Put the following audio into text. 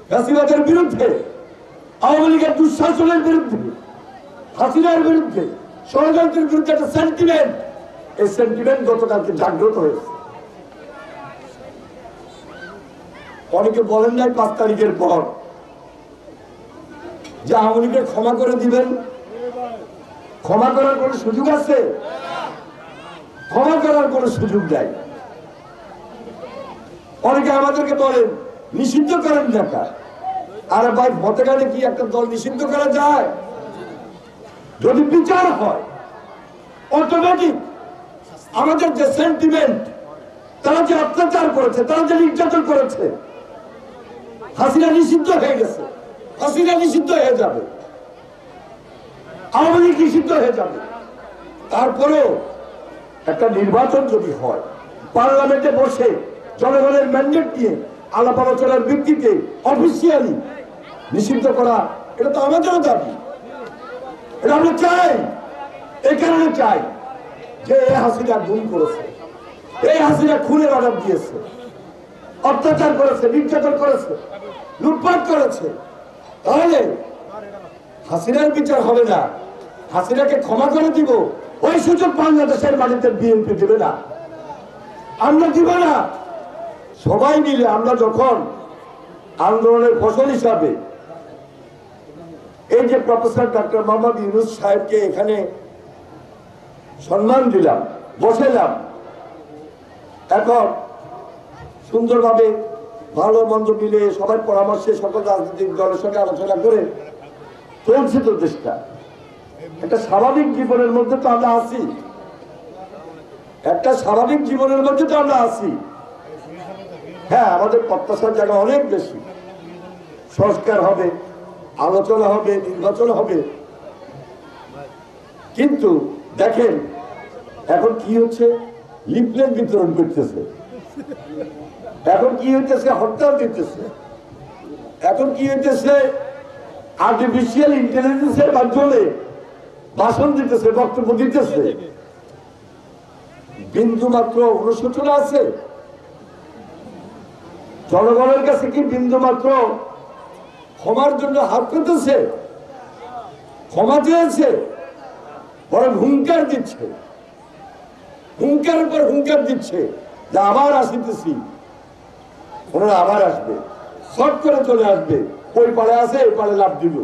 ফ্যাসিবাদের বিরুদ্ধে, আওয়ামী লীগের দুঃশাসনের বিরুদ্ধে, হাসিনার বিরুদ্ধে, ষড়যন্ত্রের বিরুদ্ধে একটা সেন্টিমেন্ট, এই সেন্টিমেন্ট গতকালকে জাগ্রত হয়েছে। অনেকে বলেন নাই 5 তারিখের পর যে আওয়ামী লীগকে ক্ষমা করে দিবেন। ক্ষমা করার কোন সুযোগ আছে? ক্ষমা করার কোন সুযোগ নাই। অনেকে আমাদেরকে বলেন নিষিদ্ধ করেন দেখা। আরে ভাই, ভোটে কি একটা দল নিষিদ্ধ করা যায়? যদি বিচার হয় অটোমেটিক আমাদের যে সেন্টিমেন্ট, তারা যে অত্যাচার করেছে, তারা যে নির্যাতন করেছে, হাসিনা নিষিদ্ধ হয়ে গেছে, হাসিনা নিষিদ্ধ হয়ে যাবে, আওয়ামী লীগ নিষিদ্ধ হয়ে যাবে। তারপরেও একটা নির্বাচন যদি হয়, পার্লামেন্টে বসে জনগণের ম্যান্ডেট দিয়ে আলাপ আলোচনার ভিত্তিতে অফিসিয়ালি নিষিদ্ধ করা, এটা তো আমাদেরও দাবি। এটা আমরা চাই। এই কারণে চাই যে এই হাসিনা গুম করেছে, এই হাসিনা খুনের অর্ডার দিয়েছে, অত্যাচার করেছে, নির্যাতন করেছে, লুটপাট করেছে। তাহলে হাসিনার বিচার হবে না, হাসিনাকে ক্ষমা করে দিব, ওই সুযোগ বাংলাদেশের মাটিতে বিএনপি দেবে না, আমরা দিব না। সবাই মিলে আমরা যখন আন্দোলনের ফসল হিসাবে এই যে প্রফেসর ডক্টর মোহাম্মদ ইউনূস সাহেবকে এখানে সম্মান দিলাম, বসাইলাম, এখন সুন্দরভাবে ভালো মন্দ মিলে সবার পরামর্শে সকল রাজনৈতিক দলের সঙ্গে আলোচনা করে চলছে তো দেশটা। একটা স্বাভাবিক জীবনের মধ্যে তো আমরা আছি, একটা স্বাভাবিক জীবনের মধ্যে তো আমরা আছি। হ্যাঁ, আমাদের প্রত্যাশার জায়গা অনেক বেশি। সংস্কার হবে, আলোচনা হবে, নির্বাচন হবে। কিন্তু দেখেন এখন কি হচ্ছে, লিফলেট বিতরণ করতেছে, এখন কি হইতেছে, হরতাল দিতেছে, এখন কি হইতেছে, আর্টিফিশিয়াল ইন্টেলিজেন্সের মাধ্যমে ভাষণ দিতেছে, বক্তব্য দিতেছে। বিন্দু মাত্র অনুশোচনা আছে? জনগণের কাছে কি বিন্দু মাত্র ক্ষমার জন্য হাত পেতেছে? ক্ষমা চেয়েছে? বরং হুঙ্কার দিচ্ছে, হুঙ্কারের পর হুঙ্কার দিচ্ছে যে আবার আসিতেছি, ওনারা আবার আসবে, শর্ট করে চলে আসবে, ওই পারে আছে এই পারে লাভ দিব।